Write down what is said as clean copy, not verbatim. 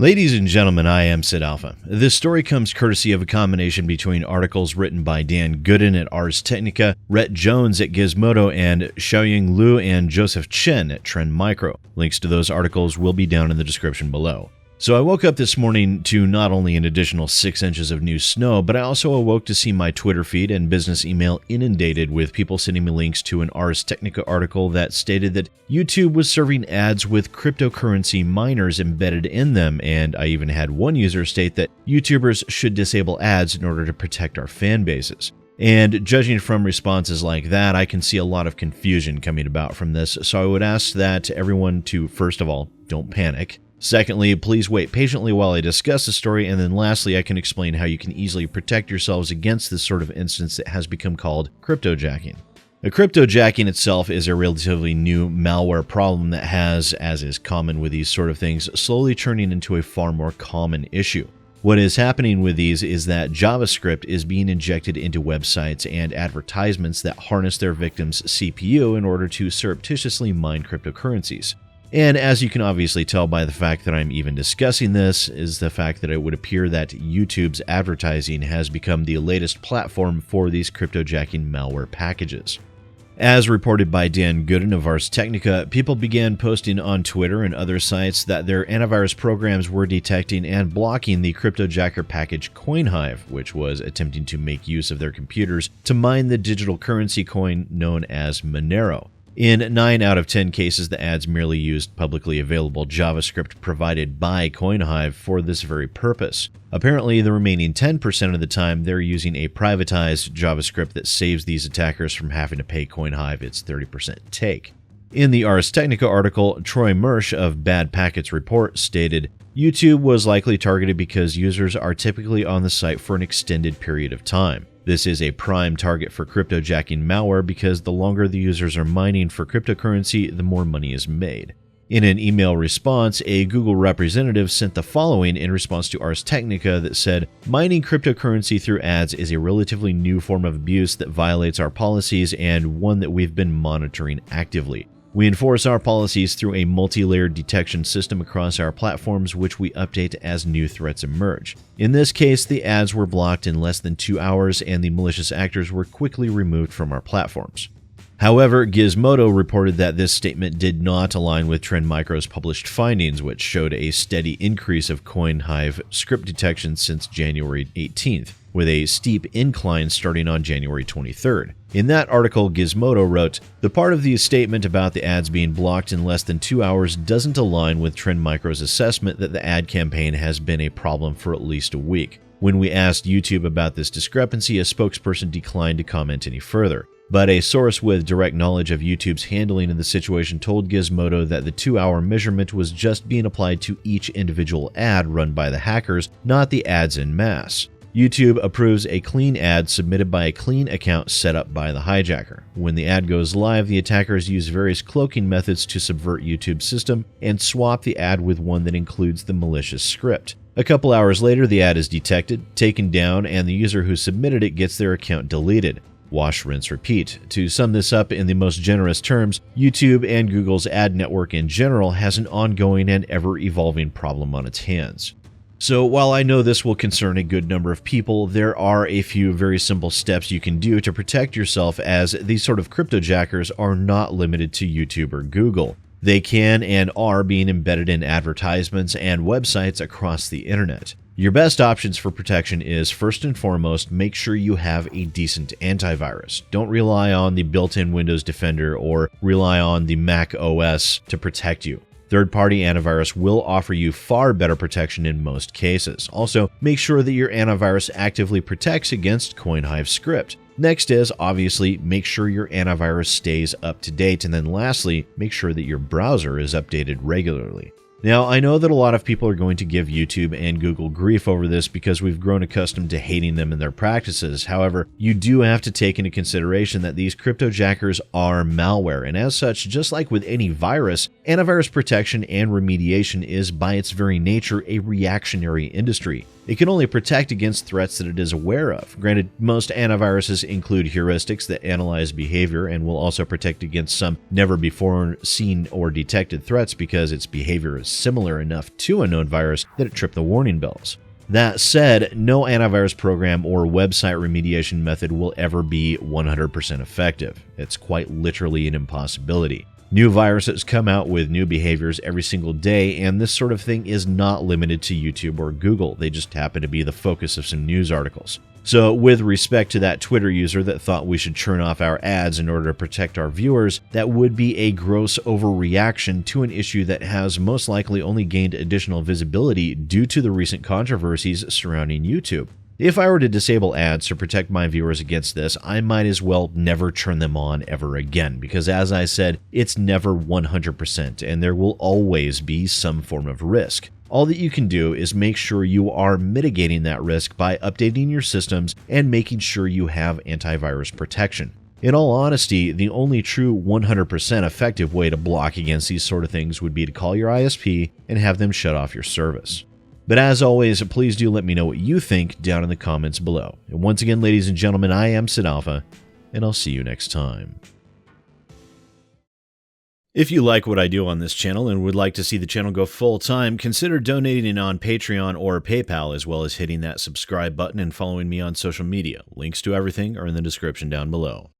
Ladies and gentlemen, I am SidAlpha. This story comes courtesy of a combination between articles written by Dan Gooden at Arstechnica, Rhett Jones at Gizmodo, and Xiaoying Liu and Joseph Chen at Trend Micro. Links to those articles will be down in the description below. So I woke up this morning to not only an additional 6 inches of new snow, but I also awoke to see my Twitter feed and business email inundated with people sending me links to an Arstechnica article that stated that YouTube was serving ads with cryptocurrency miners embedded in them, and I even had one user state that YouTubers should disable ads in order to protect our fan bases. And judging from responses like that, I can see a lot of confusion coming about from this, so I would ask that everyone to, first of all, don't panic. Secondly, please wait patiently while I discuss the story, and then lastly, I can explain how you can easily protect yourselves against this sort of instance that has become called cryptojacking. The cryptojacking itself is a relatively new malware problem that has, as is common with these sort of things, slowly turning into a far more common issue. What is happening with these is that JavaScript is being injected into websites and advertisements that harness their victims' CPU in order to surreptitiously mine cryptocurrencies. And as you can obviously tell by the fact that I'm even discussing this, is the fact that it would appear that YouTube's advertising has become the latest platform for these cryptojacking malware packages. As reported by Dan Gooden of Arstechnica, people began posting on Twitter and other sites that their antivirus programs were detecting and blocking the cryptojacker package CoinHive, which was attempting to make use of their computers to mine the digital currency coin known as Monero. In 9 out of 10 cases, the ads merely used publicly available JavaScript provided by CoinHive for this very purpose. Apparently, the remaining 10% of the time, they're using a privatized JavaScript that saves these attackers from having to pay CoinHive its 30% take. In the Arstechnica article, Troy Mersch of Bad Packets Report stated, YouTube was likely targeted because users are typically on the site for an extended period of time. This is a prime target for cryptojacking malware because the longer the users are mining for cryptocurrency, the more money is made. In an email response, a Google representative sent the following in response to Arstechnica that said, "Mining cryptocurrency through ads is a relatively new form of abuse that violates our policies and one that we've been monitoring actively. We enforce our policies through a multi-layered detection system across our platforms, which we update as new threats emerge. In this case, the ads were blocked in less than 2 hours and the malicious actors were quickly removed from our platforms." However, Gizmodo reported that this statement did not align with Trend Micro's published findings, which showed a steady increase of CoinHive script detection since January 18th, with a steep incline starting on January 23rd. In that article, Gizmodo wrote, "The part of the statement about the ads being blocked in less than 2 hours doesn't align with Trend Micro's assessment that the ad campaign has been a problem for at least a week. When we asked YouTube about this discrepancy, a spokesperson declined to comment any further. But a source with direct knowledge of YouTube's handling of the situation told Gizmodo that the 2-hour measurement was just being applied to each individual ad run by the hackers, not the ads en masse. YouTube approves a clean ad submitted by a clean account set up by the hijacker. When the ad goes live, the attackers use various cloaking methods to subvert YouTube's system and swap the ad with one that includes the malicious script. A couple hours later, the ad is detected, taken down, and the user who submitted it gets their account deleted. Wash, rinse, repeat. To sum this up in the most generous terms, YouTube and Google's ad network in general has an ongoing and ever-evolving problem on its hands. So while I know this will concern a good number of people, there are a few very simple steps you can do to protect yourself, as these sort of cryptojackers are not limited to YouTube or Google. They can and are being embedded in advertisements and websites across the internet. Your best options for protection is, first and foremost, make sure you have a decent antivirus. Don't rely on the built-in Windows Defender or rely on the Mac OS to protect you. Third-party antivirus will offer you far better protection in most cases. Also, make sure that your antivirus actively protects against CoinHive script. Next is, obviously, make sure your antivirus stays up to date. And then lastly, make sure that your browser is updated regularly. Now, I know that a lot of people are going to give YouTube and Google grief over this because we've grown accustomed to hating them and their practices. However, you do have to take into consideration that these cryptojackers are malware, and as such, just like with any virus, antivirus protection and remediation is by its very nature a reactionary industry. It can only protect against threats that it is aware of. Granted, most antiviruses include heuristics that analyze behavior and will also protect against some never-before-seen or detected threats because its behavior is similar enough to a known virus that it tripped the warning bells. That said, no antivirus program or website remediation method will ever be 100% effective. It's quite literally an impossibility. New viruses come out with new behaviors every single day, and this sort of thing is not limited to YouTube or Google. They just happen to be the focus of some news articles. So with respect to that Twitter user that thought we should turn off our ads in order to protect our viewers, that would be a gross overreaction to an issue that has most likely only gained additional visibility due to the recent controversies surrounding YouTube. If I were to disable ads to protect my viewers against this, I might as well never turn them on ever again, because as I said, it's never 100% and there will always be some form of risk. All that you can do is make sure you are mitigating that risk by updating your systems and making sure you have antivirus protection. In all honesty, the only true 100% effective way to block against these sort of things would be to call your ISP and have them shut off your service. But as always, please do let me know what you think down in the comments below. And once again, ladies and gentlemen, I am SidAlpha, and I'll see you next time. If you like what I do on this channel and would like to see the channel go full-time, consider donating on Patreon or PayPal, as well as hitting that subscribe button and following me on social media. Links to everything are in the description down below.